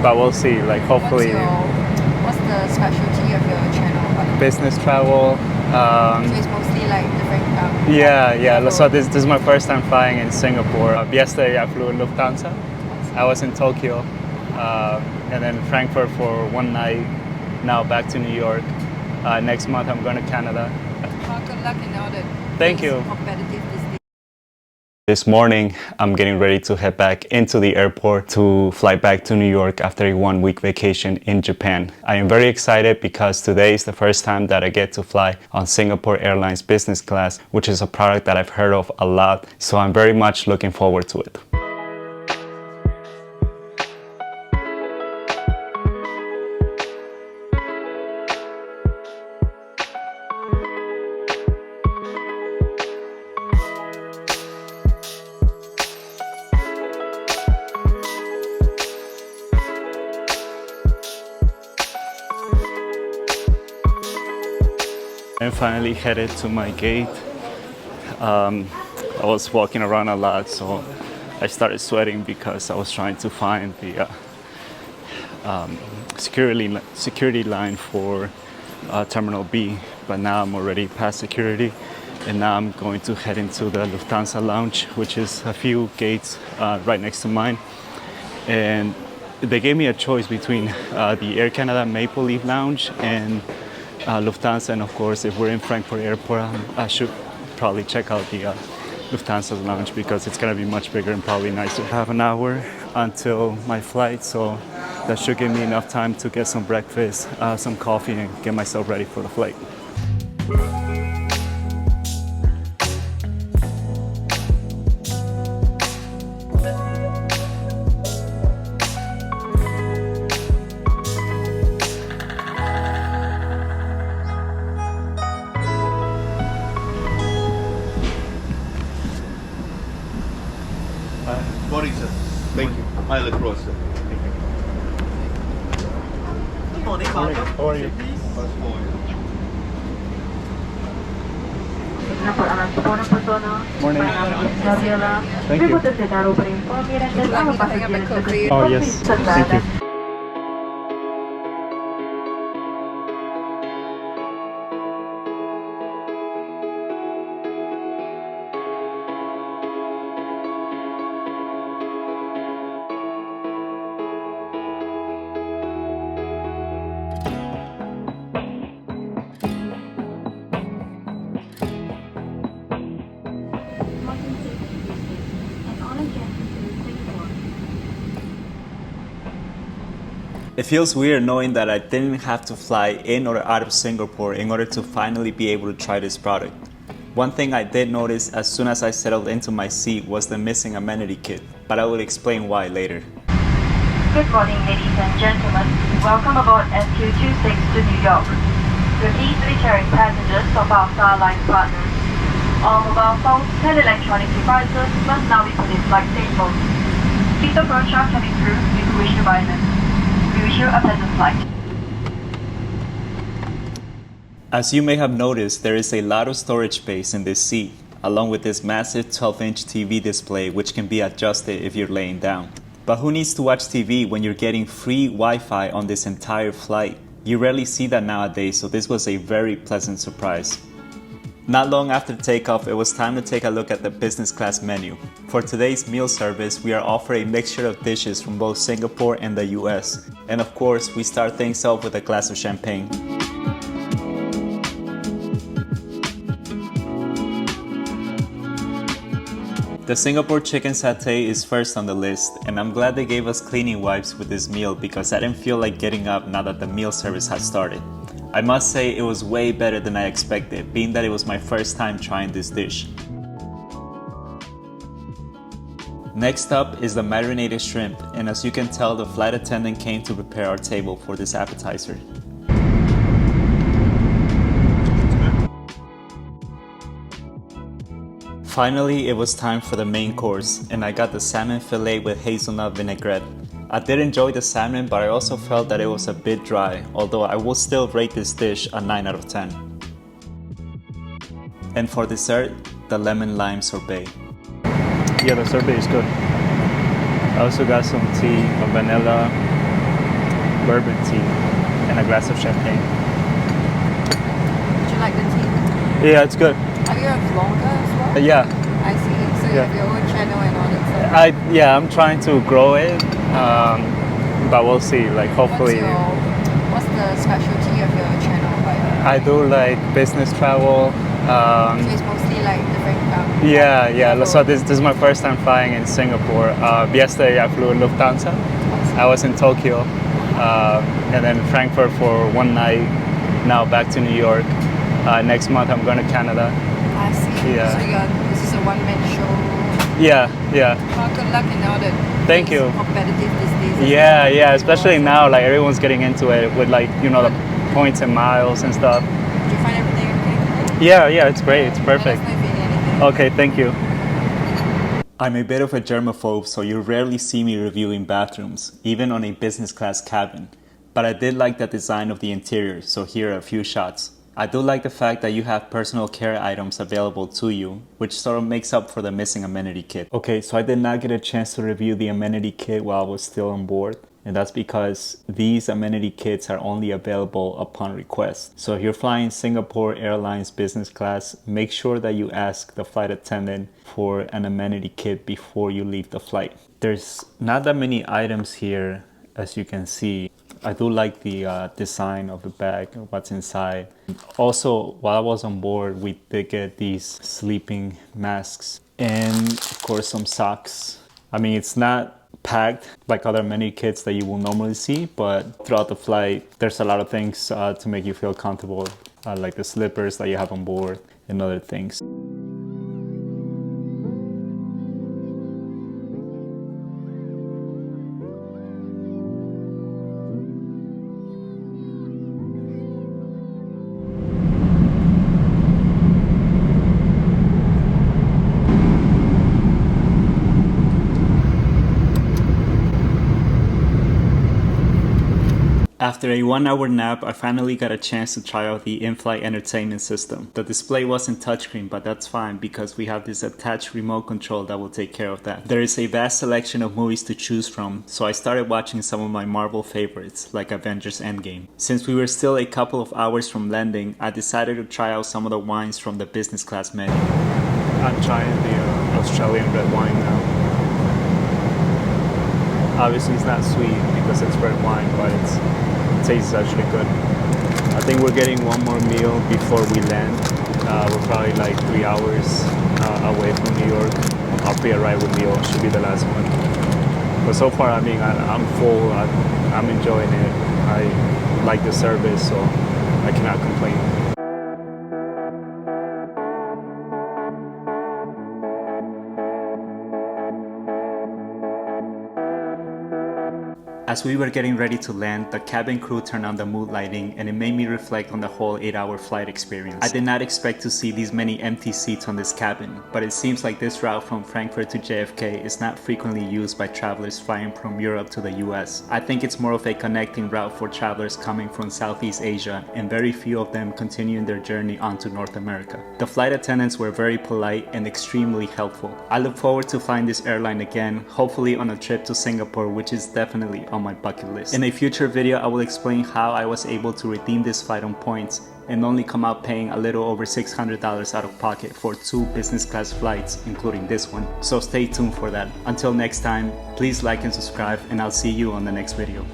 but we'll see. Like hopefully. What's the specialty of your channel? Business travel. So it's mostly like different. Yeah. So this is my first time flying in Singapore. Yesterday I flew in Lufthansa. I was in Tokyo, and then Frankfurt for one night. Now back to New York. Next month I'm going to Canada. Good luck in all the Thank you. Competitive This morning, I'm getting ready to head back into the airport to fly back to New York after a 1-week vacation in Japan. I am very excited because today is the first time that I get to fly on Singapore Airlines business class, which is a product that I've heard of a lot. So I'm very much looking forward to it. I'm finally headed to my gate. I was walking around a lot, so I started sweating because I was trying to find the security line for Terminal B. But now I'm already past security, and now I'm going to head into the Lufthansa lounge, which is a few gates right next to mine. And they gave me a choice between the Air Canada Maple Leaf Lounge and Lufthansa, and of course if we're in Frankfurt Airport, I should probably check out the Lufthansa's lounge because it's going to be much bigger and probably nicer. I have an hour until my flight, so that should give me enough time to get some breakfast, some coffee, and get myself ready for the flight. Morning, sir. Thank you. I'll across, sir. Good morning, Morning. How are you? Morning. Thank you. Oh yes. Thank you. It feels weird knowing that I didn't have to fly in or out of Singapore in order to finally be able to try this product. One thing I did notice as soon as I settled into my seat was the missing amenity kit, but I will explain why later. Good morning, ladies and gentlemen. Welcome aboard SQ26 to New York. We're easily carrying passengers of our Starline partners. All mobile phones and electronic devices must now be put in flight safe mode. Please approach our cabin crew if you wish to buy them. We wish you a pleasant flight. As you may have noticed, there is a lot of storage space in this seat, along with this massive 12-inch TV display which can be adjusted if you're laying down. But who needs to watch TV when you're getting free Wi-Fi on this entire flight? You rarely see that nowadays, so this was a very pleasant surprise. Not long after takeoff, it was time to take a look at the business class menu. For today's meal service, we are offered a mixture of dishes from both Singapore and the US. And of course, we start things off with a glass of champagne. The Singapore chicken satay is first on the list, and I'm glad they gave us cleaning wipes with this meal because I didn't feel like getting up now that the meal service had started. I must say it was way better than I expected, being that it was my first time trying this dish. Next up is the marinated shrimp, and as you can tell, the flight attendant came to prepare our table for this appetizer. Finally, it was time for the main course, and I got the salmon fillet with hazelnut vinaigrette. I did enjoy the salmon, but I also felt that it was a bit dry, although I will still rate this dish a 9 out of 10. And for dessert, the lemon lime sorbet. Yeah, the sorbet is good. I also got some tea, a vanilla, bourbon tea and a glass of champagne. Would you like the tea? Yeah, it's good. Are you a vlogger as well? Yeah, I see. So you Yeah. have your own channel and all that stuff. I'm trying to grow it, but we'll see. Like hopefully, What's the specialty of your channel? I do like business travel. So it's mostly like different Yeah. So travel. this is my first time flying in Singapore. Yesterday I flew Lufthansa. I was in Tokyo, and then Frankfurt for one night. Now back to New York. Next month I'm going to Canada. I see. Yeah. So this is a one-man show. Yeah. Well, good luck in all that. Thank you. Competitive these days. Yeah. Especially now, like everyone's getting into it with like the points and miles and stuff. Did you find everything okay? Yeah. It's great. It's perfect. Let us know if you need anything. Okay, thank you. I'm a bit of a germaphobe, so you rarely see me reviewing bathrooms, even on a business class cabin. But I did like the design of the interior, so here are a few shots. I do like the fact that you have personal care items available to you, which sort of makes up for the missing amenity kit. Okay, so I did not get a chance to review the amenity kit while I was still on board. And that's because these amenity kits are only available upon request. So if you're flying Singapore Airlines business class, make sure that you ask the flight attendant for an amenity kit before you leave the flight. There's not that many items here, as you can see. I do like the design of the bag, what's inside. Also, while I was on board, we did get these sleeping masks and of course some socks. I mean, it's not packed like other many kits that you will normally see, but throughout the flight there's a lot of things to make you feel comfortable, like the slippers that you have on board and other things. After a 1-hour nap, I finally got a chance to try out the in-flight entertainment system. The display wasn't touchscreen, but that's fine because we have this attached remote control that will take care of that. There is a vast selection of movies to choose from, so I started watching some of my Marvel favorites, like Avengers Endgame. Since we were still a couple of hours from landing, I decided to try out some of the wines from the business class menu. I'm trying the Australian red wine now. Obviously it's not sweet because it's red wine, but it tastes actually good. I think we're getting one more meal before we land. We're probably like 3 hours away from New York. Our pre-arrival meal should be the last one. But so far, I mean, I'm full. I'm enjoying it. I like the service, so I cannot complain. As we were getting ready to land, the cabin crew turned on the mood lighting and it made me reflect on the whole 8-hour flight experience. I did not expect to see these many empty seats on this cabin, but it seems like this route from Frankfurt to JFK is not frequently used by travelers flying from Europe to the US. I think it's more of a connecting route for travelers coming from Southeast Asia, and very few of them continuing their journey onto North America. The flight attendants were very polite and extremely helpful. I look forward to flying this airline again, hopefully on a trip to Singapore, which is definitely on my bucket list. In a future video, I will explain how I was able to redeem this flight on points and only come out paying a little over $600 out of pocket for 2 business class flights, including this one. So stay tuned for that. Until next time, please like and subscribe, and I'll see you on the next video.